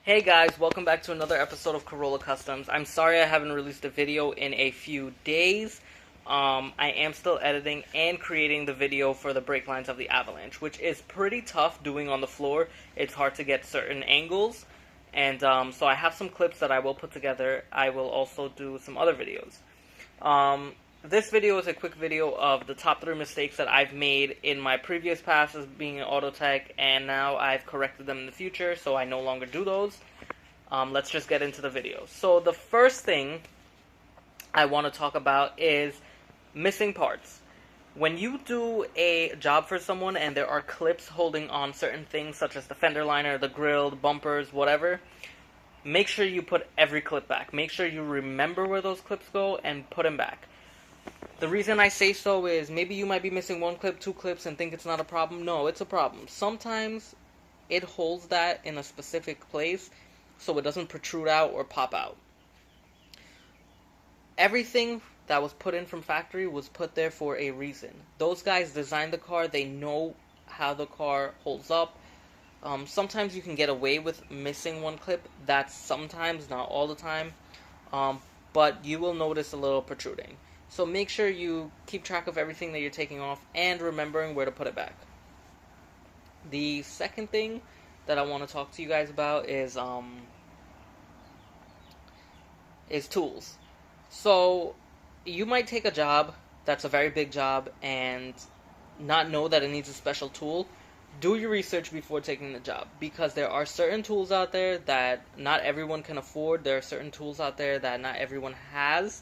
Hey guys, welcome back to another episode of Corolla Customs. I'm sorry I haven't released a video in a few days. I am still editing and creating the video for the brake lines of the Avalanche, which is pretty tough doing on the floor. It's hard to get certain angles, and so I have some clips that I will put together. I will also do some other videos. This video is a quick video of the top 3 mistakes that I've made in my previous past as being an auto tech, and now I've corrected them in the future, so I no longer do those. Let's just get into the video. So the first thing I want to talk about is missing parts. When you do a job for someone and there are clips holding on certain things such as the fender liner, the grill, the bumpers, whatever, make sure you put every clip back. Make sure you remember where those clips go and put them back. The reason I say so is maybe you might be missing 1 clip, 2 clips, and think it's not a problem. No, it's a problem. Sometimes it holds that in a specific place so it doesn't protrude out or pop out. Everything that was put in from factory was put there for a reason. Those guys designed the car. They know how the car holds up. Sometimes you can get away with missing 1 clip. That's sometimes, not all the time. But you will notice a little protruding. So make sure you keep track of everything that you're taking off and remembering where to put it back. The second thing that I want to talk to you guys about is tools. So you might take a job that's a very big job and not know that it needs a special tool. Do your research before taking the job, because there are certain tools out there that not everyone can afford. There are certain tools out there that not everyone has.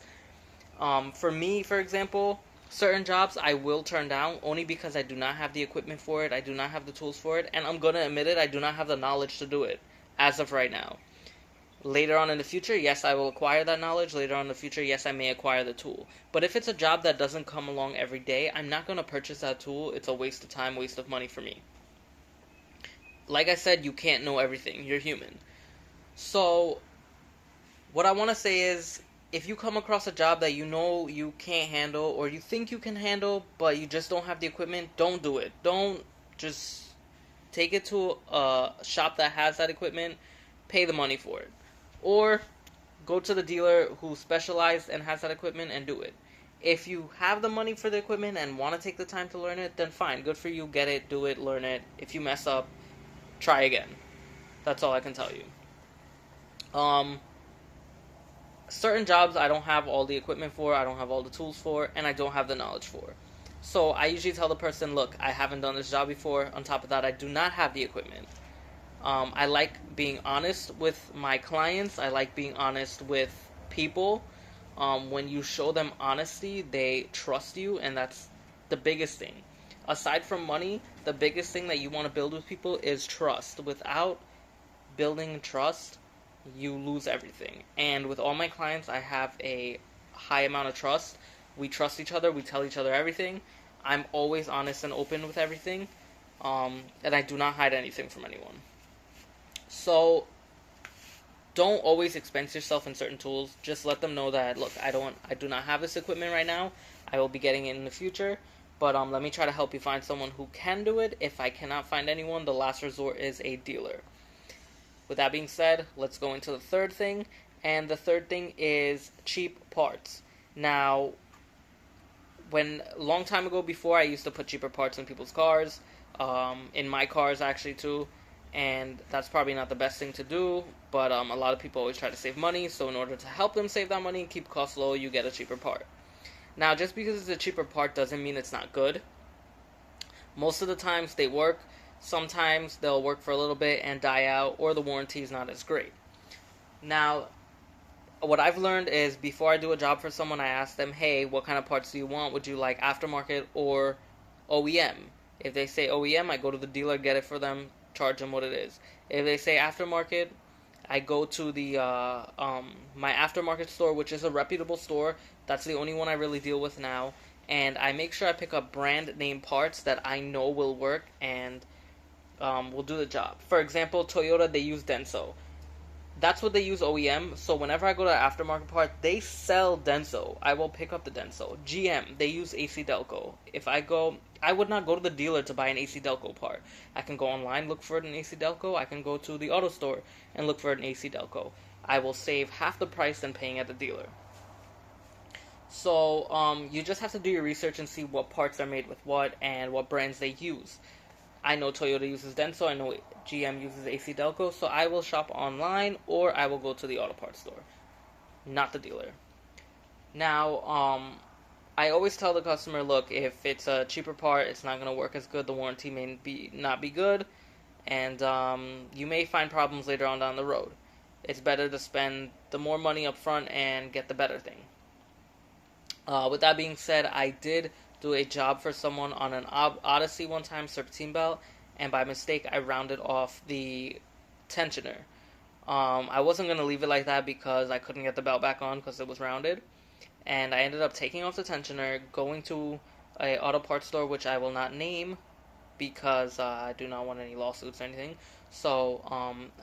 For me, for example, certain jobs I will turn down only because I do not have the equipment for it, I do not have the tools for it, and I'm going to admit it, I do not have the knowledge to do it, as of right now. Later on in the future, yes, I will acquire that knowledge. Later on in the future, yes, I may acquire the tool. But if it's a job that doesn't come along every day, I'm not going to purchase that tool. It's a waste of time, waste of money for me. Like I said, you can't know everything. You're human. So, what I want to say is, if you come across a job that you know you can't handle or you think you can handle but you just don't have the equipment, don't do it. Don't just take it to a shop that has that equipment, pay the money for it. Or go to the dealer who specializes and has that equipment and do it. If you have the money for the equipment and want to take the time to learn it, then fine, good for you, get it, do it, learn it. If you mess up, try again. That's all I can tell you. Certain jobs I don't have all the equipment for, I don't have all the tools for, and I don't have the knowledge for. So I usually tell the person, look, I haven't done this job before. On top of that, I do not have the equipment. I like being honest with my clients. I like being honest with people. When you show them honesty, they trust you, and that's the biggest thing. Aside from money, the biggest thing that you want to build with people is trust. Without building trust, you lose everything. And with all my clients, I have a high amount of trust. We trust each other. We tell each other everything. I'm always honest and open with everything. And I do not hide anything from anyone. So, don't always expense yourself in certain tools. Just let them know that, look, I do not have this equipment right now. I will be getting it in the future. But let me try to help you find someone who can do it. If I cannot find anyone, the last resort is a dealer. With that being said, let's go into the third thing, and the third thing is cheap parts. Now, a long time ago before, I used to put cheaper parts in people's cars, in my cars actually too, and that's probably not the best thing to do, but a lot of people always try to save money, so in order to help them save that money and keep costs low, you get a cheaper part. Now, just because it's a cheaper part doesn't mean it's not good. Most of the times they work. Sometimes they'll work for a little bit and die out, or the warranty is not as great. Now, what I've learned is before I do a job for someone, I ask them, hey, what kind of parts do you want? Would you like aftermarket or OEM? If they say OEM, I go to the dealer, get it for them, charge them what it is. If they say aftermarket, I go to the my aftermarket store, which is a reputable store. That's the only one I really deal with now. And I make sure I pick up brand name parts that I know will work and will do the job. For example, Toyota, they use Denso. That's what they use OEM, so whenever I go to an aftermarket part, they sell Denso. I will pick up the Denso. GM, they use AC Delco. If I I would not go to the dealer to buy an AC Delco part. I can go online, look for an AC Delco. I can go to the auto store and look for an AC Delco. I will save half the price than paying at the dealer. So you just have to do your research and see what parts are made with what and what brands they use. I know Toyota uses Denso, I know GM uses AC Delco, so I will shop online or I will go to the auto parts store, not the dealer. Now, I always tell the customer, look, if it's a cheaper part, it's not going to work as good, the warranty may not be good, and you may find problems later on down the road. It's better to spend the more money up front and get the better thing. With that being said, I did do a job for someone on an Odyssey one time, Serpentine belt, and by mistake I rounded off the tensioner. I wasn't going to leave it like that because I couldn't get the belt back on because it was rounded, and I ended up taking off the tensioner, going to a auto parts store, which I will not name because I do not want any lawsuits or anything. So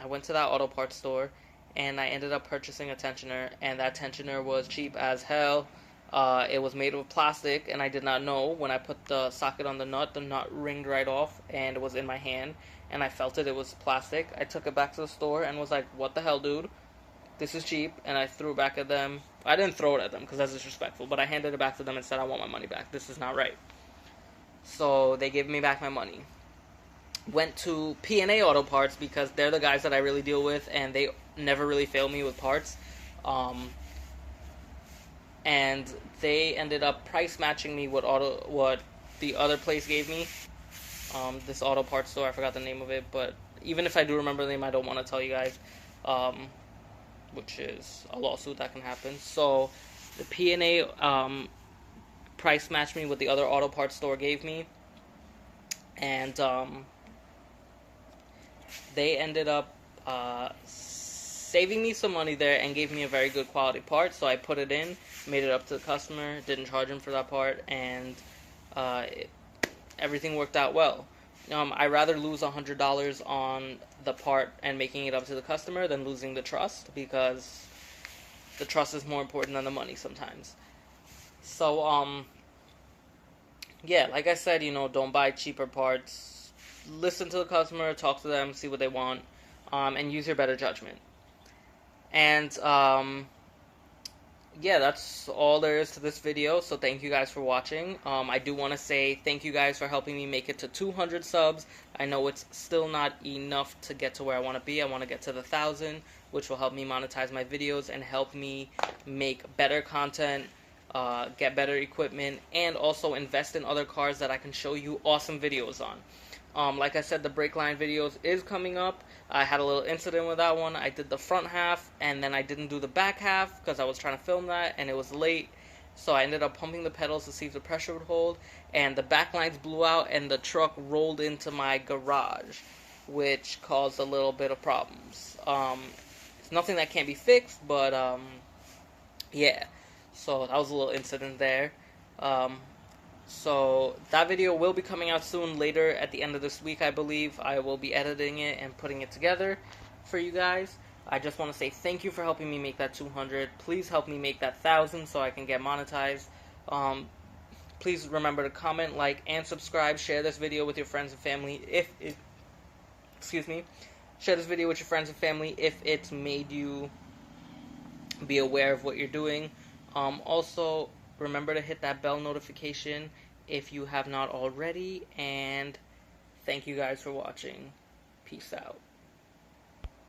I went to that auto parts store, and I ended up purchasing a tensioner, and that tensioner was cheap as hell. It was made of plastic, and I did not know. When I put the socket on the nut ringed right off, and it was in my hand, and I felt it was plastic. I took it back to the store and was like, what the hell, dude? This is cheap, and I threw it back at them. I didn't throw it at them, because that's disrespectful, but I handed it back to them and said, I want my money back. This is not right. So they gave me back my money. Went to P&A Auto Parts, because they're the guys that I really deal with, and they never really fail me with parts. And they ended up price matching me what the other place gave me. This auto parts store, I forgot the name of it, but even if I do remember the name, I don't want to tell you guys, which is a lawsuit that can happen. So the P&A price matched me what the other auto parts store gave me, and they ended up saving me some money there and gave me a very good quality part. So I put it in, made it up to the customer, didn't charge him for that part, and everything worked out well. I'd rather lose $100 on the part and making it up to the customer than losing the trust, because the trust is more important than the money sometimes. So, yeah, like I said, don't buy cheaper parts. Listen to the customer, talk to them, see what they want, and use your better judgment. And, yeah, that's all there is to this video, so thank you guys for watching. I do want to say thank you guys for helping me make it to 200 subs. I know it's still not enough to get to where I want to be. I want to get to the 1,000, which will help me monetize my videos and help me make better content, get better equipment, and also invest in other cars that I can show you awesome videos on. Like I said, the brake line videos is coming up. I had a little incident with that one. I did the front half, and then I didn't do the back half because I was trying to film that, and it was late. So I ended up pumping the pedals to see if the pressure would hold, and the back lines blew out, and the truck rolled into my garage, which caused a little bit of problems. It's nothing that can't be fixed, but, yeah. So that was a little incident there. So that video will be coming out soon, later at the end of this week, I believe. I will be editing it and putting it together for you guys. I just want to say thank you for helping me make that 200. Please help me make that 1,000 so I can get monetized. Please remember to comment, like, and subscribe. Share this video with your friends and family share this video with your friends and family if it's made you be aware of what you're doing. Also, remember to hit that bell notification if you have not already, and thank you guys for watching. Peace out.